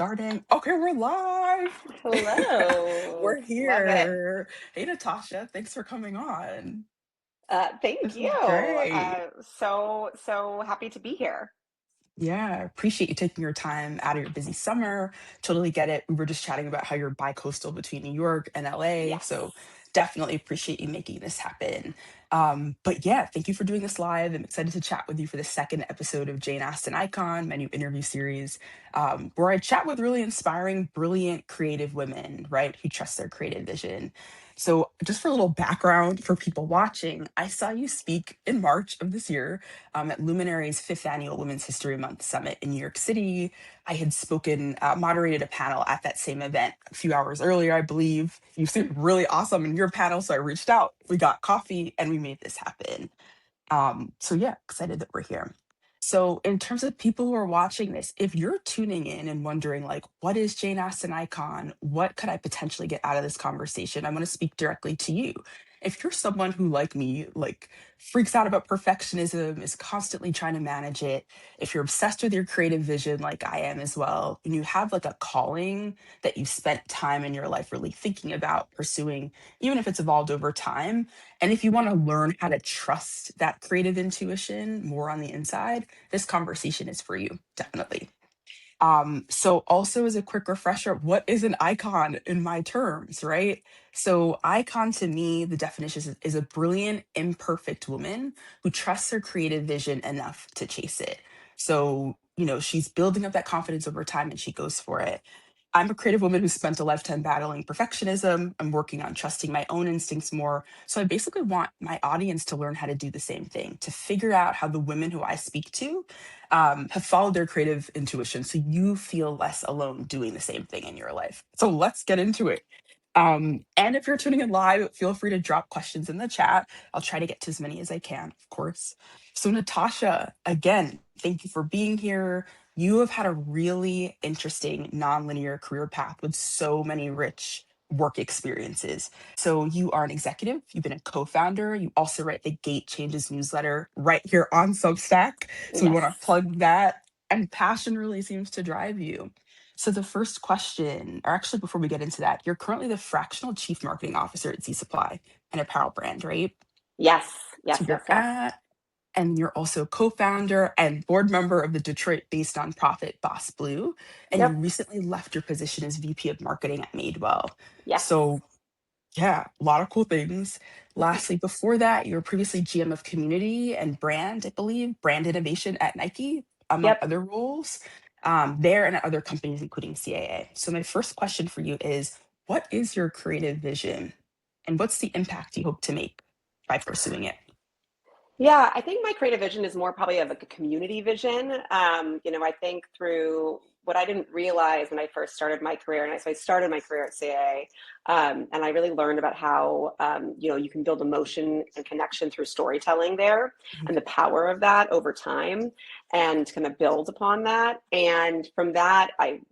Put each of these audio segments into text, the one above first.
starting. Okay, we're live. Hello. We're Love it. here. Hey, Natasha, thanks for coming on. Thank This you. is great. So happy to be here. Yeah, I appreciate you taking your time out of your busy summer. Totally get it. We were just chatting about how you're bi-coastal between New York and LA. Yes. So definitely appreciate you making this happen. But yeah, thank you for doing this live. I'm excited to chat with you for the second episode of Jane Asked an Icon, my new interview series, where I chat with really inspiring, brilliant, creative women, right, who trust their creative vision. So, just for a little background for people watching, I saw you speak in March of this year at Luminary's fifth annual Women's History Month Summit in New York City. I had spoken, moderated a panel at that same event a few hours earlier, I believe. You seemed really awesome in your panel, so I reached out. We got coffee and we made this happen. So yeah, excited that we're here. So in terms of people who are watching this, if you're tuning in and wondering like, what is Jane Austen Icon? What could I potentially get out of this conversation? I want to speak directly to you. If you're someone who, like me, like freaks out about perfectionism, is constantly trying to manage it, if you're obsessed with your creative vision like I am as well, and you have like a calling that you've spent time in your life really thinking about pursuing, even if it's evolved over time, and if you want to learn how to trust that creative intuition more on the inside, this conversation is for you, definitely. So also as a quick refresher, what is an icon in my terms, right? So icon to me, the definition is a brilliant, imperfect woman who trusts her creative vision enough to chase it. So, she's building up that confidence over time and she goes for it. I'm a creative woman who spent a lifetime battling perfectionism. I'm working on trusting my own instincts more. So I basically want my audience to learn how to do the same thing, to figure out how the women who I speak to have followed their creative intuition so you feel less alone doing the same thing in your life. So let's get into it. And if you're tuning in live, feel free to drop questions in the chat. I'll try to get to as many as I can, of course. So, Natasha, again, thank you for being here. You have had a really interesting nonlinear career path with so many rich work experiences. So, you are an executive, you've been a co founder, you also write the Gate Changes newsletter right here on Substack. So, we want Yes. to plug that. And passion really seems to drive you. So the first question, or actually before we get into that, you're currently the fractional chief marketing officer at Z Supply, an apparel brand, right? Yes. So Yes. you're Yes. Yes. and you're also co-founder and board member of the Detroit-based nonprofit BasBlue, and you Yep. recently left your position as VP of marketing at Madewell. Yes. So yeah, a lot of cool things. Lastly, before that, you were previously GM of community and brand, I believe, brand innovation at Nike, among Yep. other roles, there and at other companies, including CAA. So my first question for you is, what is your creative vision and what's the impact you hope to make by pursuing it? Yeah, I think my creative vision is more probably of like a community vision. I think through what I didn't realize when I first started my career, and so I started my career at CAA, and I really learned about how you can build emotion and connection through storytelling there, Mhm. and the power of that over time, and kind of build upon that. And from that, I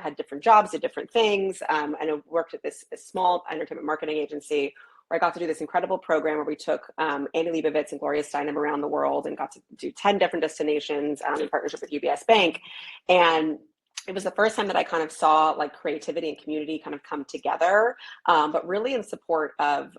had different jobs, did different things, and I worked at this small entertainment marketing agency where I got to do this incredible program where we took Annie Leibovitz and Gloria Steinem around the world and got to do 10 different destinations in partnership with UBS Bank. And it was the first time that I kind of saw like creativity and community kind of come together, but really in support of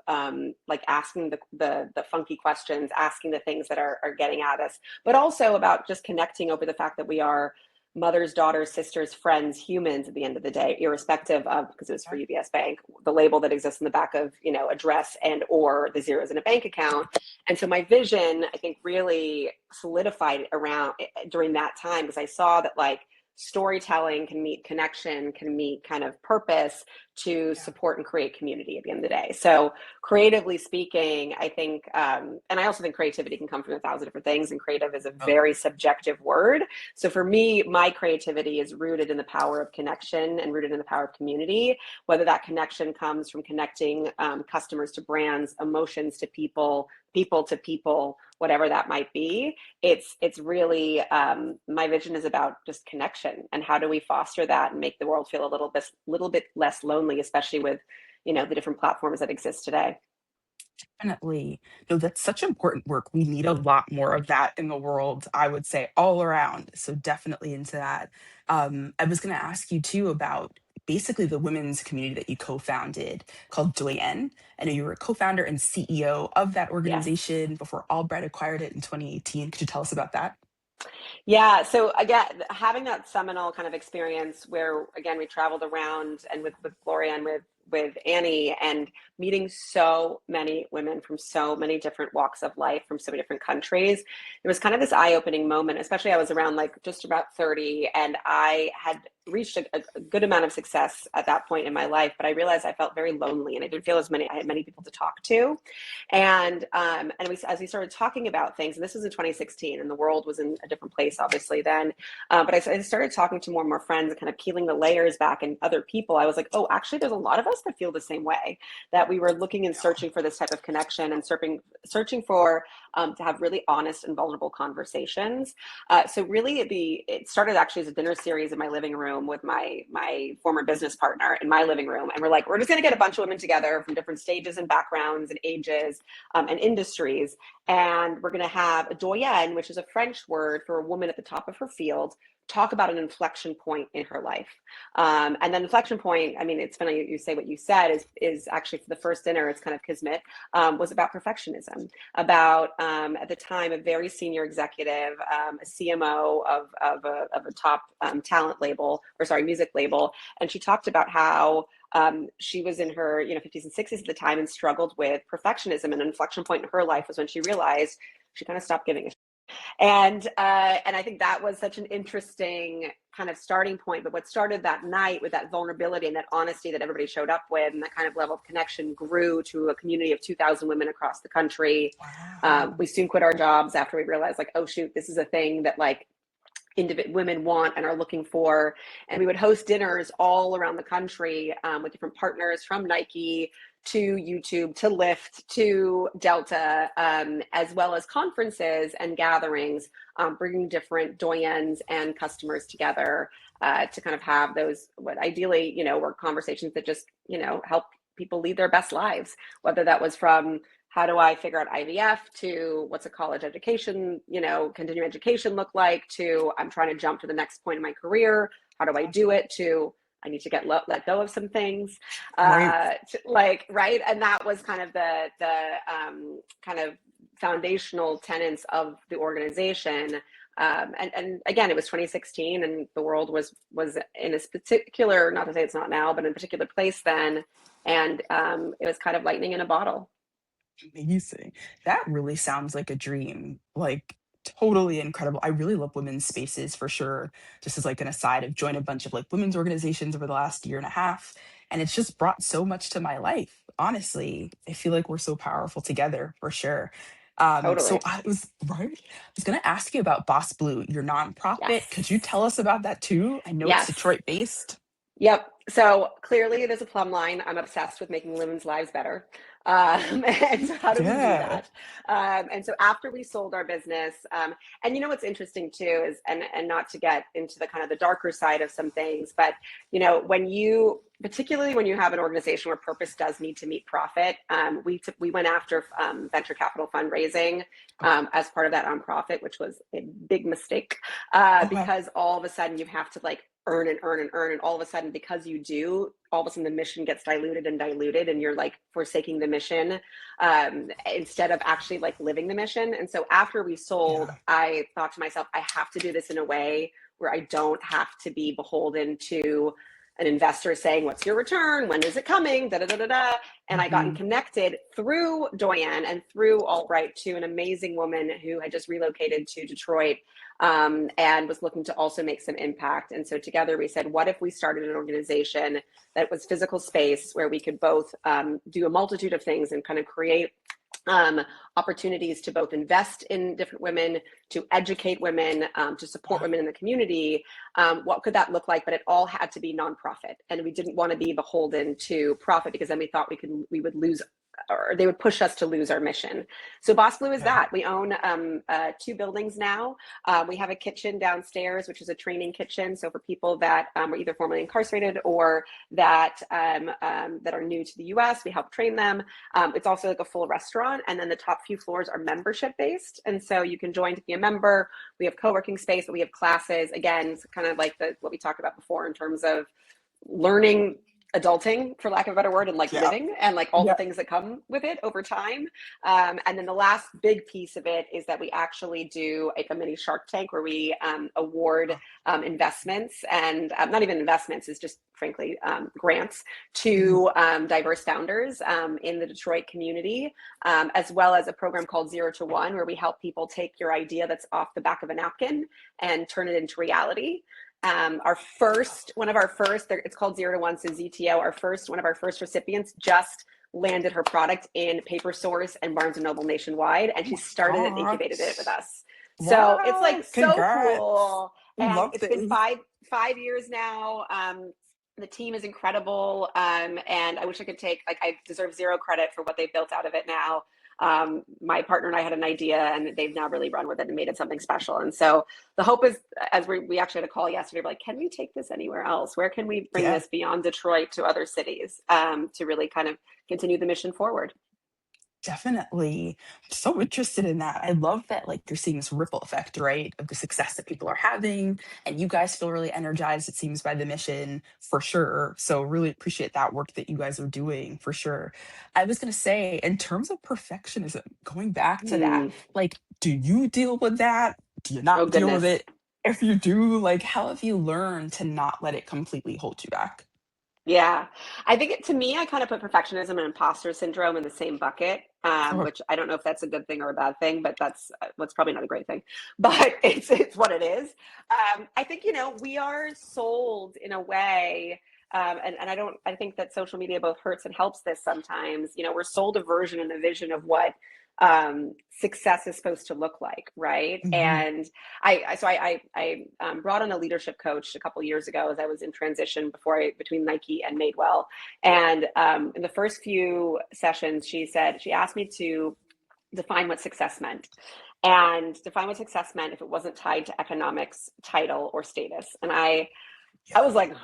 like asking the funky questions, asking the things that are getting at us, but also about just connecting over the fact that we are mothers, daughters, sisters, friends, humans at the end of the day, irrespective of, because it was for UBS Bank, the label that exists in the back of, address and or the zeros in a bank account. And so my vision, I think, really solidified around during that time because I saw that like storytelling can meet connection, can meet kind of purpose to Yeah. support and create community at the end of the day. So creatively speaking, I think, and I also think creativity can come from 1,000 different things, and creative is a Oh, very subjective word. So for me, my creativity is rooted in the power of connection and rooted in the power of community, whether that connection comes from connecting customers to brands, emotions to people, people to people, whatever that might be. It's really my vision is about just connection and how do we foster that and make the world feel a little bit less lonely, especially with the different platforms that exist today. Definitely. No, that's such important work. We need a lot more of that in the world, I would say, all around. So definitely into that. I was going to ask you too about basically the women's community that you co-founded called Doyenne. I know you were a co-founder and CEO of that Yes. organization before AllBright acquired it in 2018. Could you tell us about that? Yeah. So again, having that seminal kind of experience where again we traveled around and with Gloria and with Annie and meeting so many women from so many different walks of life from so many different countries. It was kind of this eye-opening moment, especially I was around like just about 30 and I had reached a good amount of success at that point in my life, but I realized I felt very lonely and I didn't feel I had many people to talk to. As we started talking about things, and this was in 2016, and the world was in a different place, obviously then. But I started talking to more and more friends and kind of peeling the layers back and other people. I was like, oh, actually, there's a lot of us that feel the same way. That we were looking and searching for this type of connection and searching for to have really honest and vulnerable conversations. So really, it started actually as a dinner series in my living room with my former business partner in my living room, and we're like, we're just going to get a bunch of women together from different stages and backgrounds and ages and industries. And we're going to have a doyenne, which is a French word for a woman at the top of her field, talk about an inflection point in her life. And then inflection point, I mean, it's funny you say what you said is actually for the first dinner, it's kind of kismet, was about perfectionism, about at the time, a very senior executive, a CMO of a top talent label, or sorry, music label. And she talked about how she was in her 50s and 60s at the time and struggled with perfectionism. And an inflection point in her life was when she realized she kind of stopped giving a shit. And I think that was such an interesting kind of starting point. But what started that night with that vulnerability and that honesty that everybody showed up with, and that kind of level of connection grew to a community of 2,000 women across the country. Wow. We soon quit our jobs after we realized, like, oh shoot, this is a thing that like women want and are looking for. And we would host dinners all around the country with different partners from Nike to YouTube to Lyft to Delta, as well as conferences and gatherings, bringing different doyennes and customers together to kind of have those, what ideally, were conversations that just, help people lead their best lives, whether that was from how do I figure out IVF to what's a college education, continuing education look like, to I'm trying to jump to the next point in my career. How do I do it? To I need to let go of some things, Right. right. And that was kind of the kind of foundational tenets of the organization. And again, it was 2016, and the world was in a particular, not to say it's not now, but in a particular place then, and it was kind of lightning in a bottle. Amazing. That really sounds like a dream. Like totally incredible. I really love women's spaces for sure. Just as like an aside, I've joined a bunch of like women's organizations over the last year and a half, and it's just brought so much to my life. Honestly, I feel like we're so powerful together for sure. So Totally. I was right. I was gonna ask you about Boss Blue, your nonprofit. Could you Yes. tell us about that too? I know it's Yes. Detroit based. Yep. So clearly there's a plumb line. I'm obsessed with making women's lives better. And so how do we do Yeah. that? And so after we sold our business, and what's interesting too is, and not to get into the kind of the darker side of some things, but particularly when you have an organization where purpose does need to meet profit, we went after venture capital fundraising Okay. as part of that nonprofit, which was a big mistake Okay. because all of a sudden you have to like earn and earn and earn, and all of a sudden, because you do, all of a sudden the mission gets diluted and diluted, and you're like forsaking the mission instead of actually like living the mission. And so after we sold, Yeah. I thought to myself, I have to do this in a way where I don't have to be beholden to an investor saying, what's your return, when is it coming, da da da da da. And I gotten Mhm. connected through Doyenne and through AllBright to an amazing woman who had just relocated to Detroit, and was looking to also make some impact. And so together we said, what if we started an organization that was physical space where we could both do a multitude of things and kind of create opportunities to both invest in different women, to educate women, to support Wow. women in the community. What could that look like? But it all had to be nonprofit, and we didn't want to be beholden to profit, because then we thought we would lose or they would push us to lose our mission. So BasBlue is Okay. that. We own 2 buildings now. We have a kitchen downstairs, which is a training kitchen. So for people that were either formerly incarcerated or that are new to the U.S., we help train them. It's also like a full restaurant, and then the top few floors are membership based, and so you can join to be a member. We have co-working space, but we have classes. Again, it's kind of like what we talked about before in terms of learning adulting, for lack of a better word, and like Yeah. living and like all the Yeah. things that come with it over time. And then the last big piece of it is that we actually do like a mini Shark Tank where we award investments, and not even investments, is just frankly grants Mhm. to diverse founders in the Detroit community, as well as a program called 0 to 1 where we help people take your idea that's off the back of a napkin and turn it into reality. One of our first, it's called 0 to 1, so ZTO. One of our first recipients just landed her product in Paper Source and Barnes and Noble nationwide, and Oh she my started and incubated it with gosh. us. So it's like Wow. so Congrats. cool, We and love it's been this. five years now. The team is incredible, and I wish I could take like I deserve zero credit for what they've built out of it now. My partner and I had an idea, and they've now really run with it and made it something special. And so the hope is, as we actually had a call yesterday, like, can we take this anywhere else? Where can we bring Yeah. this beyond Detroit to other cities to really kind of continue the mission forward? Definitely. I'm so interested in that. I love that like you're seeing this ripple effect, right? Of the success that people are having. And you guys feel really energized, it seems, by the mission for sure. So really appreciate that work that you guys are doing for sure. I was gonna say, in terms of perfectionism, going back to that, Mm. like, do you deal with that? Do you Oh not deal with goodness. it? If you do, like how have you learned to not let it completely hold you back? Yeah, I think to me, I kind of put perfectionism and imposter syndrome in the same bucket, Oh, which I don't know if that's a good thing or a bad thing, but that's what's probably not a great thing, but it's what it is. I think we are sold in a way, and I think that social media both hurts and helps this sometimes. We're sold a version and a vision of what success is supposed to look like, right? mhm. And I brought on a leadership coach a couple years ago as I was in transition between Nike and Madewell. And in the first few sessions, she asked me to define what success meant and define what success meant if it wasn't tied to economics, title, or status. And I was like,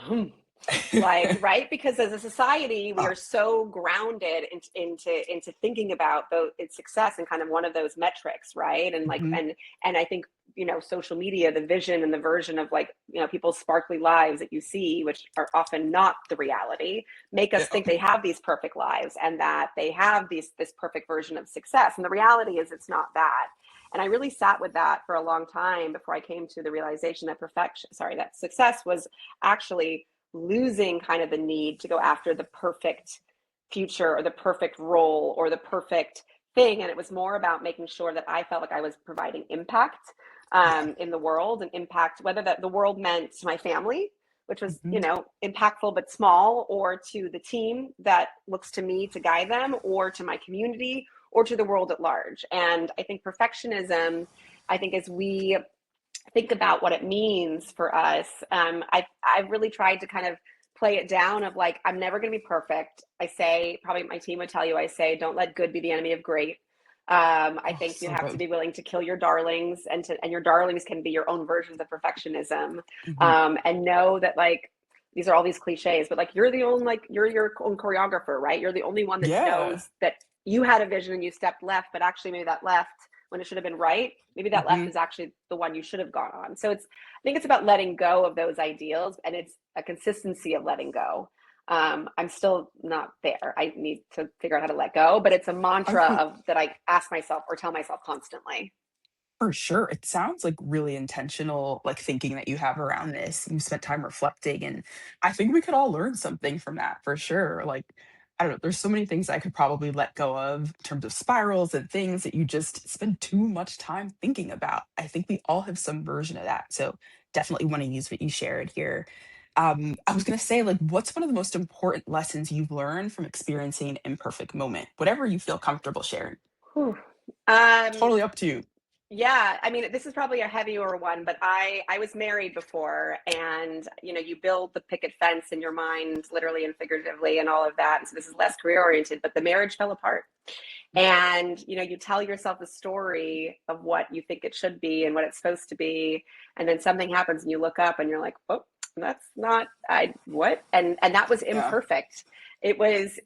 like, right, because as a society we Uh, are so grounded into thinking about its success and kind of one of those metrics, right? And like mhm. and I think social media, the vision and the version of like people's sparkly lives that you see, which are often not the reality, make us think they have these perfect lives and that they have this perfect version of success, and the reality is it's not that. And I really sat with that for a long time before I came to the realization that success was actually losing kind of the need to go after the perfect future or the perfect role or the perfect thing. And it was more about making sure that I felt like I was providing impact Yeah. in the world, and impact, whether that the world meant to my family, which was, Mhm. impactful but small, or to the team that looks to me to guide them, or to my community, or to the world at large. And I think perfectionism, I think as we think about what it means for us, I've really tried to kind of play it down of like, I'm never going to be perfect. I say, probably my team would tell you, I say, don't let good be the enemy of great. I Oh, think you so have to good. be willing to kill your darlings, and your darlings can be your own versions of perfectionism. Mhm. And know that like these are all these cliches, but like you're your own choreographer, right? You're the only one that Yeah. knows that you had a vision and you stepped left, but actually maybe that left when it should have been right, maybe that left Mhm. is actually the one you should have gone on. So I think it's about letting go of those ideals, and it's a consistency of letting go. I'm still not there. I need to figure out how to let go, but it's a I mantra think of that I ask myself or tell myself constantly. for sure. It sounds like really intentional, like thinking that you have around this. You spent time reflecting, and I think we could all learn something from that for sure. Like, I don't know, there's so many things I could probably let go of in terms of spirals and things that you just spend too much time thinking about. I think we all have some version of that. So definitely want to use what you shared here. I was gonna say, like, what's one of the most important lessons you've learned from experiencing an imperfect moment? Whatever you feel comfortable sharing. Whew. Um, Totally up to you. Yeah, I mean, this is probably a heavier one, but I was married before, and you build the picket fence in your mind, literally and figuratively, and all of that. And so this is less career oriented, but the marriage fell apart. And you tell yourself a story of what you think it should be and what it's supposed to be, and then something happens, and you look up, and you're like, oh, that's not I what, and that was Yeah. imperfect. It was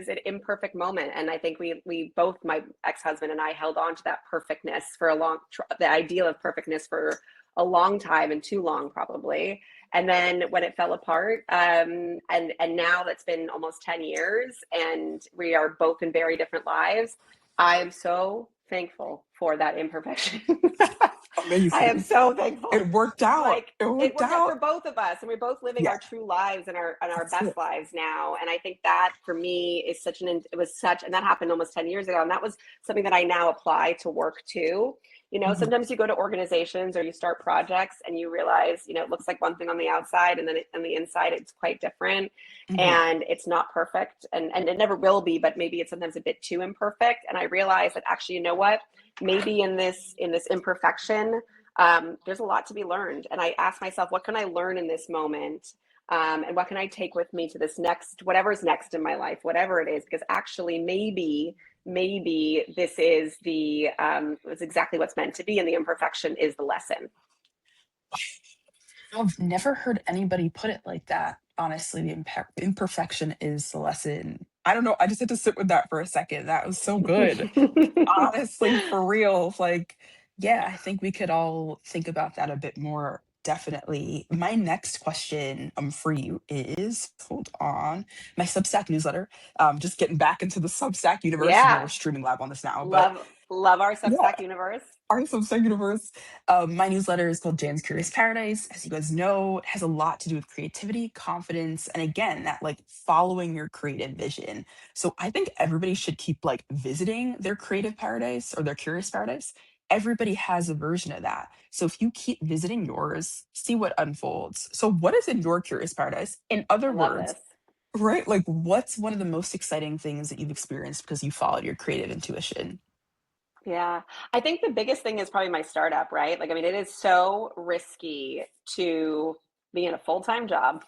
an imperfect moment, and I think we both, my ex-husband and I, held on to that perfectness for a the ideal of perfectness for a long time, and too long probably. And then when it fell apart, and now that's been almost 10 years, and we are both in very different lives. I am so thankful for that imperfection. I am Amazing. so It thankful. worked out. Like, It it worked worked out out. for both of us, and we're both living Yeah. our true lives and our That's best it. lives now. And I think that for me is it was such, and that happened almost 10 years ago, and that was something that I now apply to work too. Mhm. Sometimes you go to organizations or you start projects, and you realize, it looks like one thing on the outside, and then on the inside it's quite different, Mhm. and it's not perfect, and it never will be, but maybe it's sometimes a bit too imperfect. And I realize that actually, you know what, maybe in this imperfection, there's a lot to be learned. And I ask myself, what can I learn in this moment? And what can I take with me to this next, whatever's next in my life, whatever it is? Because actually, maybe this is it's exactly what's meant to be, and the imperfection is the lesson. I've never heard anybody put it like that. Honestly, the imperfection is the lesson. I don't know. I just had to sit with that for a second. That was so good. Honestly, for real. Like, yeah, I think we could all think about that a bit more. Definitely. My next question for you is, hold on, my Substack newsletter. Just getting back into the Substack universe. We're Yeah, streaming live on this now, but love our yeah, Substack universe. our Substack universe. My newsletter is called Jan's Curious Paradise. As you guys know, it has a lot to do with creativity, confidence, and again, that like following your creative vision. So I think everybody should keep like visiting their creative paradise or their curious paradise. Everybody has a version of that. So if you keep visiting yours, see what unfolds. So what is in your curious paradise? In I other love words, this. right? Like what's one of the most exciting things that you've experienced because you followed your creative intuition? Yeah. I think the biggest thing is probably my startup, right? Like, I mean, it is so risky to be in a full-time job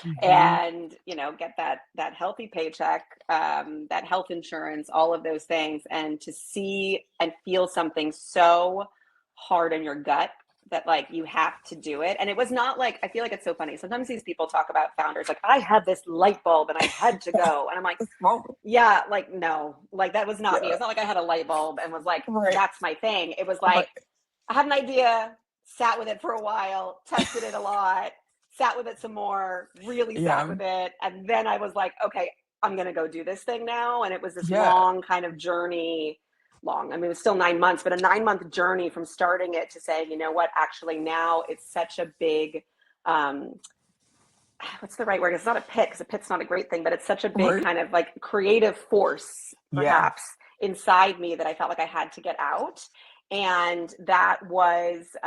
Mhm. and, get that healthy paycheck, that health insurance, all of those things, and to see and feel something so hard in your gut that, like, you have to do it. And it was not like, I feel like it's so funny. Sometimes these people talk about founders like, I had this light bulb and I had to go. And I'm like, Well, yeah, like, no, like, that was not me. yeah. It's not like I had a light bulb and was like, Right. that's my thing. It was Right. like, I had an idea, sat with it for a while, tested it a lot, sat with it some more, really sat Yeah. with it. And then I was like, okay, I'm going to go do this thing now. And it was this Yeah. long kind of journey. I mean, it was still 9 months, but a 9-month journey from starting it to saying, you know what, actually now it's such a big, um, what's the right word? It's not a pit, because a pit's not a great thing, but it's such a big Right. kind of like creative force, Yeah. perhaps, inside me, that I felt like I had to get out. And that was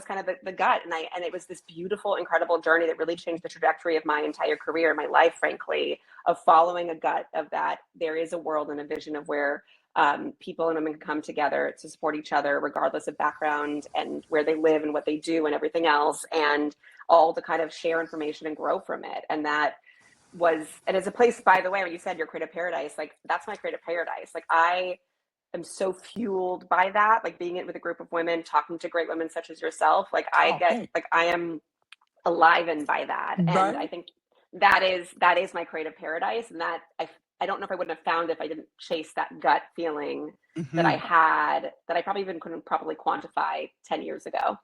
kind of the gut. And it was this beautiful, incredible journey that really changed the trajectory of my entire career, my life, frankly, of following a gut of that there is a world and a vision of where people and women can come together to support each other, regardless of background and where they live and what they do and everything else. And all to kind of share information and grow from it. And it's a place, by the way, when you said your creative paradise, like, that's my creative paradise. Like, I am so fueled by that, like being it with a group of women, talking to great women such as yourself. Like, Oh, hey. I am alivened by that. And I Right. think that is my creative paradise. And that I don't know if I wouldn't have found it if I didn't chase that gut feeling that I Hmm. had, that I probably even couldn't probably quantify 10 years ago.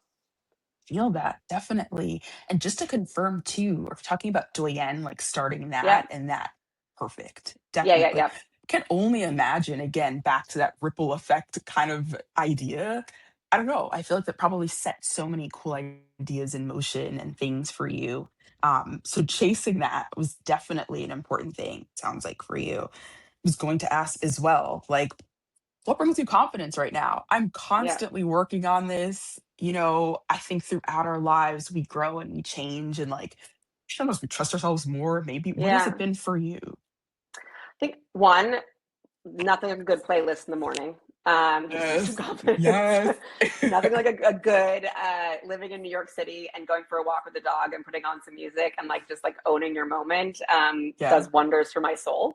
Feel that definitely. And just to confirm too, we're talking about Doyenne, like starting Yeah. that and that. Perfect. Yeah. Yeah. Definitely. Yeah. Can only imagine again back to that ripple effect kind of idea. I don't know. I feel like that probably set so many cool ideas in motion and things for you. So chasing that was definitely an important thing, sounds like for you. I was going to ask as well, like what brings you confidence right now? I'm Yeah. constantly working on this. I think throughout our lives, we grow and we change, and like sometimes we trust ourselves more. Maybe what has it Yeah. been for you? I think one, nothing like a good playlist in the morning. Gives me some Yes. confidence. Yes. Nothing like a good living in New York City and going for a walk with the dog and putting on some music and like just like owning your moment Yeah. does wonders for my soul.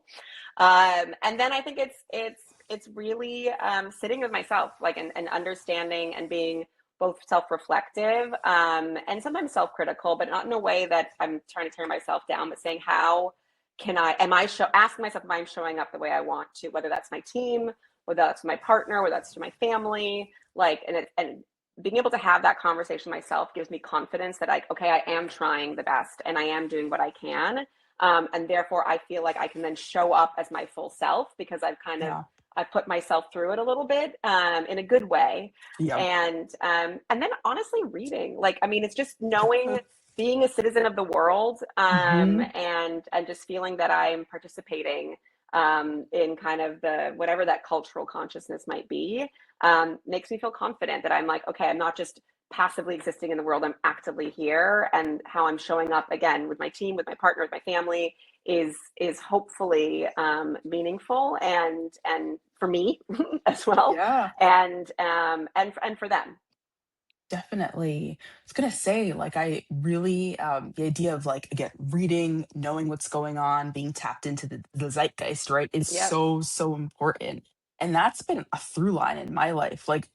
And then I think it's really sitting with myself, like and understanding and being both self-reflective and sometimes self-critical, but not in a way that I'm trying to tear myself down, but saying how can I am I show asking myself if I'm showing up the way I want to, whether that's my team, whether that's my partner, whether that's to my family, like and being able to have that conversation myself gives me confidence that okay, I am trying the best and I am doing what I can. And therefore I feel like I can then show up as my full self because Yeah. I put myself through it a little bit in a good way. Yep. And then honestly reading, like, I mean, it's just Yeah. knowing, being a citizen of the world, Hmm. and just feeling that I'm participating in kind of the whatever that cultural consciousness might be, makes me feel confident that I'm like, okay, I'm not just passively existing in the world, I'm actively here, and how I'm showing up again with my team, with my partner, with my family is hopefully meaningful and for me as well, Yeah. and for them. Definitely. I was gonna say, like, I really, the idea of like again reading, knowing what's going on, being tapped into the zeitgeist, right, is Yep. so so important, and that's been a through line in my life. Like,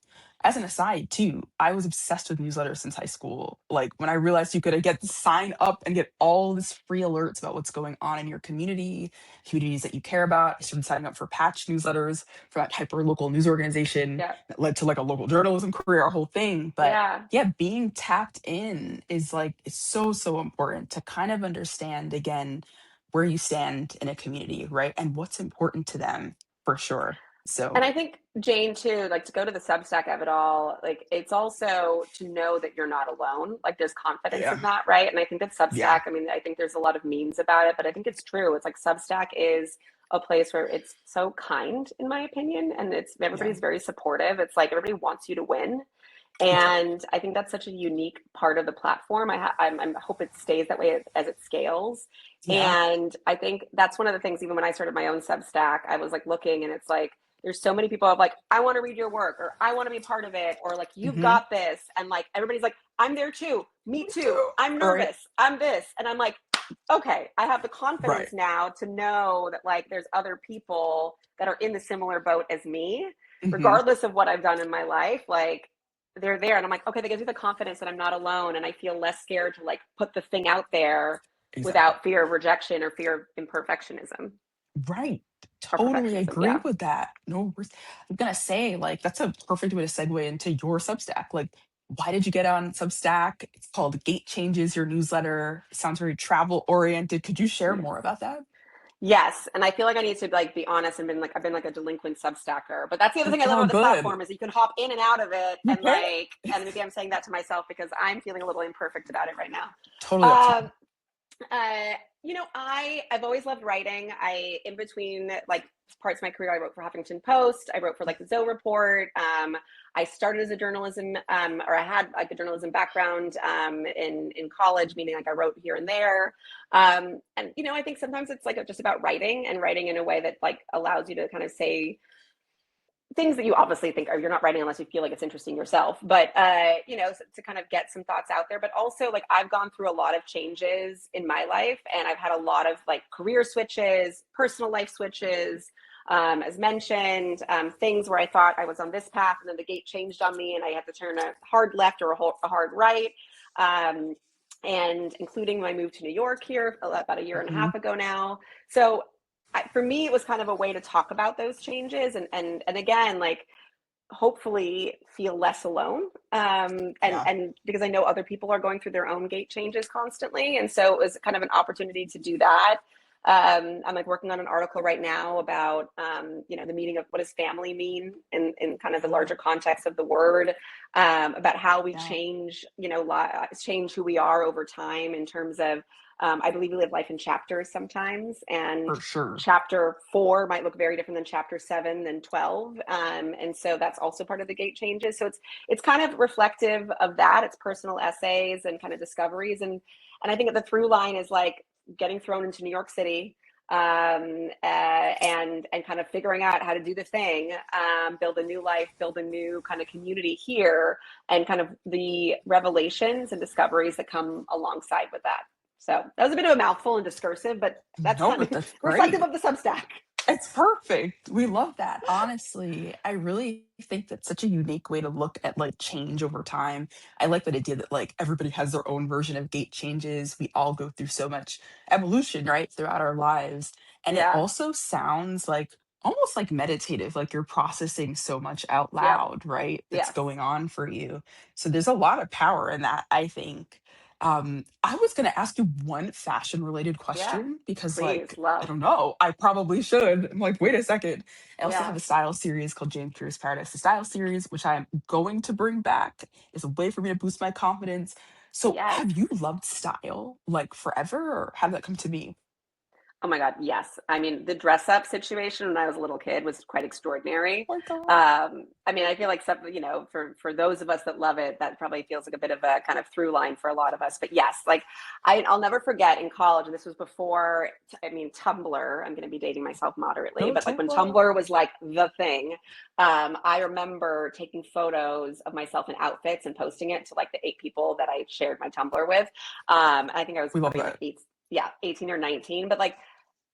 as an aside, too, I was obsessed with newsletters since high school. Like when I realized you could get sign up and get all this free alerts about what's going on in your community, communities that you care about. I started signing up for patch newsletters for that hyper local news organization Yep. that led to like a local journalism career, our whole thing. But Yeah. yeah, being tapped in is like it's so so important to kind of understand again where you stand in a community, right? And what's important to them for sure. And So I think Jane too, like to go to the Substack of it all, like it's also to know that you're not alone. Like there's confidence yeah, in that, right? And I think that yeah, Substack, I mean, I think there's a lot of memes about it, but I think it's true. It's like Substack is a place where it's so kind, in my opinion, and it's yeah, everybody's very supportive. It's like everybody wants you to win. yep, And I think that's such a unique part of the platform. I hope it stays that way as it scales. yeah, And I think that's one of the things, even when I started my own Substack, I was like looking and it's like, there's so many people have like, I want to read your work or I want to be part of it or like, you've hmm, got this. And like, everybody's like, I'm there too. Me me too. too, I'm right, nervous. I'm this. And I'm like, okay, I have the right, confidence now to know that like there's other people that are in the similar boat as me, hmm, regardless of what I've done in my life. Like, they're there and I'm like, okay, that gives me the confidence that I'm not alone and I feel less scared to like put the thing out there exactly. without fear of rejection or fear of imperfectionism Right. or Totally perfectionism. agree Yeah. with that. No, I'm gonna say, like, that's a perfect way to segue into your Substack. Like, why did you get on Substack? It's called Gate Changes, your newsletter. It sounds very travel oriented. Could you share Yes. more about that? Yes, and I feel like I need to like be honest and been like I've been like a delinquent Substacker. But that's the other thing I It's love all about the good. platform is you can hop in and out of it You and can. like and maybe I'm saying that to myself because I'm feeling a little imperfect about it right now. Totally Um, upfront. Uh, I've always loved writing. I in between like parts of my career, I wrote for Huffington Post. I wrote for like the Zoe Report. I started as a journalism, or I had like a journalism background in college, meaning like I wrote here and there. And I think sometimes it's like just about writing and writing in a way that like allows you to kind of say things that you obviously think are you're not writing unless you feel like it's interesting yourself, but to kind of get some thoughts out there. But also like I've gone through a lot of changes in my life and I've had a lot of like career switches, personal life switches, as mentioned, things where I thought I was on this path and then the gate changed on me and I had to turn a hard left or a hard right, um, and including my move to New York here about a year and a Hmm. half ago now. So for me, it was kind of a way to talk about those changes and again, like hopefully feel less alone. Yeah. And because I know other people are going through their own gate changes constantly. And so it was kind of an opportunity to do that. I'm like working on an article right now about, the meaning of what does family mean in kind of the Yeah. larger context of the word, about how we Yeah. change, change who we are over time in terms of, I believe we live life in chapters sometimes, and For sure. chapter 4 might look very different than chapter 7 than 12, and so that's also part of the gate changes. So it's kind of reflective of that. It's personal essays and kind of discoveries, and I think the through line is like getting thrown into New York City, and kind of figuring out how to do the thing, build a new life, build a new kind of community here, and kind of the revelations and discoveries that come alongside with that. So that was a bit of a mouthful and discursive, but that's No, kind but of that's reflective great. of the Substack. It's perfect. We love that. Honestly, I really think that's such a unique way to look at like change over time. I like that idea that like everybody has their own version of gate changes. We all go through so much evolution, right, throughout our lives. And it Yeah. also sounds like almost like meditative, like you're processing so much out Yep. loud, right? That's Yes. going on for you. So there's a lot of power in that, I think. I was going to ask you one fashion related Yeah. question because, Please. like, I Love. don't know, I probably should. I'm like, wait a second. I also have Yeah. a style series called James Career's Paradise, the style series, which I'm going to bring back. It's a way for me to boost my confidence. So, Yes. have you loved style like forever, or how did that come to be? Oh my God, yes. I mean, the dress up situation when I was a little kid was quite extraordinary. Oh my God. I mean, I feel like some, for those of us that love it, that probably feels like a bit of a kind of through line for a lot of us. But yes, like I'll never forget in college, and this was before, I mean, Tumblr. I'm going to be dating myself moderately, Go but like when Tumblr. Tumblr was like the thing, I remember taking photos of myself in outfits and posting it to like the 8 people that I shared my Tumblr with. I think I was We love probably like that. yeah, 18 or 19, but like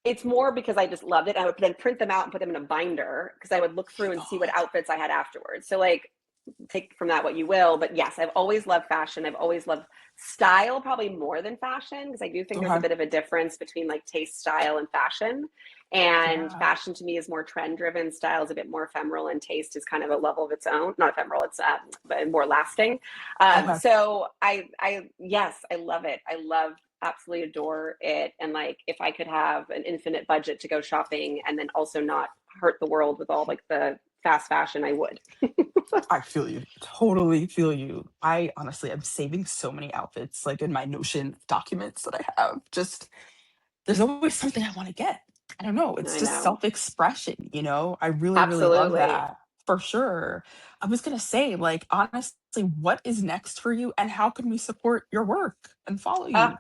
it's more because I just loved it. I would then print them out and put them in a binder because I would look through and see what outfits I had afterwards. So like take from that what you will, but yes, I've always loved fashion. I've always loved style probably more than fashion because I do think there's a Okay. bit of a difference between like taste, style, and fashion. And Yeah. fashion to me is more trend driven, style is a bit more ephemeral, and taste is kind of a level of its own. Not ephemeral, it's but more lasting. Okay. So yes, I love it. I love, absolutely adore it. And like, if I could have an infinite budget to go shopping and then also not hurt the world with all like the fast fashion, I would. I feel you. Totally feel you. I honestly, I'm saving so many outfits like in my Notion documents that I have. Just there's always something I want to get. I don't know. It's I just know. self-expression, you know? I really, really love Absolutely. that for sure. I was going to say, like, honestly, what is next for you and how can we support your work and follow Ah, you?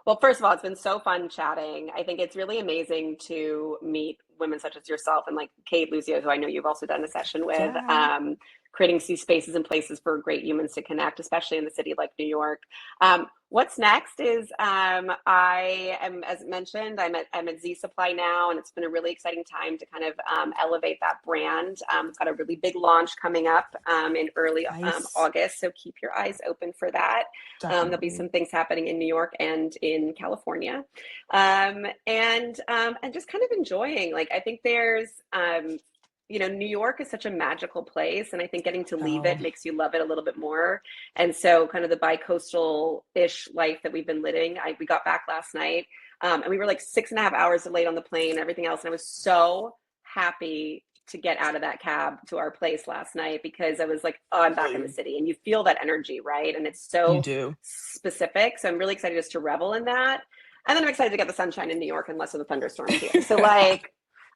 well, first of all, it's been so fun chatting. I think it's really amazing to meet women such as yourself and like Kate Lucio, who I know you've also done a session with, Yeah. creating these spaces and places for great humans to connect, especially in the city like New York. What's next is I am, as mentioned, I'm at Z Supply now, and it's been a really exciting time to kind of elevate that brand. It's got a really big launch coming up in early Nice. August, so keep your eyes open for that. There'll be some Definitely. things happening in New York and in California, and just kind of enjoying. Like I think there's, New York is such a magical place, and I think getting to leave Oh, it makes you love it a little bit more. And so, kind of the bi-coastal ish life that we've been living. We got back last night, and we were like 6.5 hours delayed on the plane and everything else, and I was so happy to get out of that cab to our place last night because I was like, oh, I'm I feel back in the you. city. And you feel that energy, right? And it's You so do. specific. So I'm really excited just to revel in that. And then I'm excited to get the sunshine in New York and less of the thunderstorms here. So like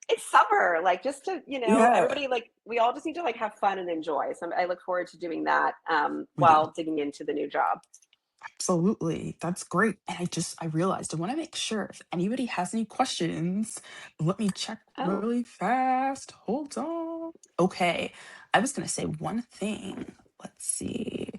it's summer, like just to, Yeah, everybody, like we all just need to like have fun and enjoy. So I look forward to doing that we do. while digging into the new job. Absolutely. That's great. And I realized I want to make sure if anybody has any questions, let me check Oh, really fast. Hold on. Okay. I was going to say one thing. Let's see.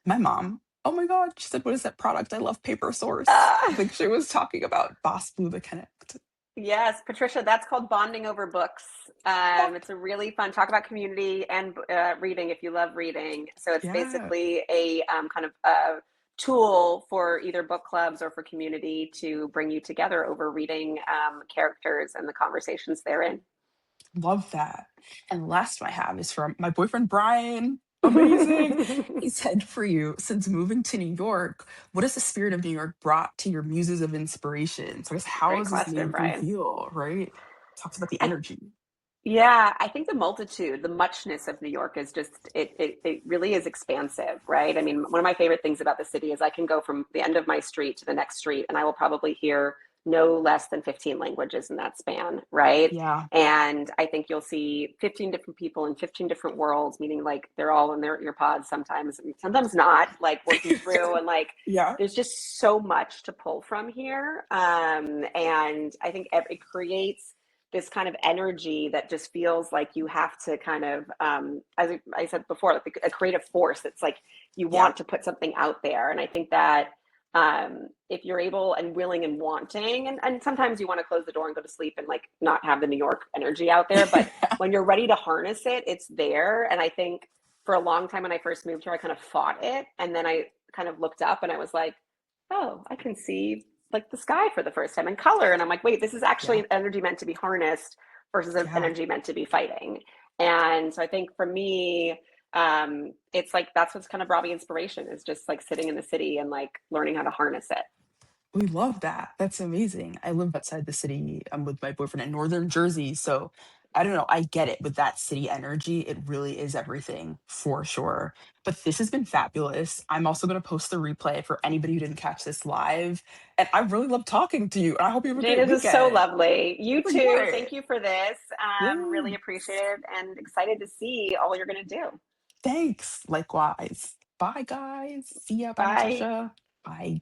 My mom, oh my God, she said, what is that product? I love Paper Source. I uh, think she was talking about BasBlue the Connect. yes, Patricia, that's called bonding over books. Oh, It's a really fun talk about community and reading if you love reading. So it's yeah. basically a kind of a tool for either book clubs or for community to bring you together over reading characters and the conversations therein. Love that. And the last one I have is from my boyfriend Brian. Amazing. He said for you, since moving to New York, what has the spirit of New York brought to your muses of inspiration? So I guess how Great has this question, made you Brian. feel, right? Talks about the I energy. Yeah, I think the multitude, the muchness of New York is just it really is expansive, right? I mean, one of my favorite things about the city is I can go from the end of my street to the next street and I will probably hear no less than 15 languages in that span, right? Yeah. And I think you'll see 15 different people in 15 different worlds, meaning like they're all in their ear pods sometimes, sometimes not, like working through and like Yeah. there's just so much to pull from here. And I think it creates this kind of energy that just feels like you have to kind of, as I said before, like a creative force. It's like you Yeah. want to put something out there. And I think that if you're able and willing and wanting, and sometimes you want to close the door and go to sleep and like not have the New York energy out there, but when you're ready to harness it, it's there. And I think for a long time when I first moved here, I kind of fought it. And then I kind of looked up and I was like, oh, I can see like the sky for the first time in color. And I'm like, wait, this is actually Yeah. an energy meant to be harnessed versus an Yeah. energy meant to be fighting. And so I think for me, it's like that's what's kind of brought me inspiration is just like sitting in the city and like learning how to harness it. We love that. That's amazing. I live outside the city. I'm with my boyfriend in northern Jersey, so I don't know. I get it with that city energy. It really is everything for sure. But this has been fabulous. I'm also going to post the replay for anybody who didn't catch this live. And I really love talking to you. And I hope you have a Jane, great this is so weekend. lovely. You Of too. Thank course. you for this. Really Yeah. appreciate it and excited to see all you're going to do. Thanks. Likewise. Bye, guys. See ya. Bye, Bye. Natasha. Bye.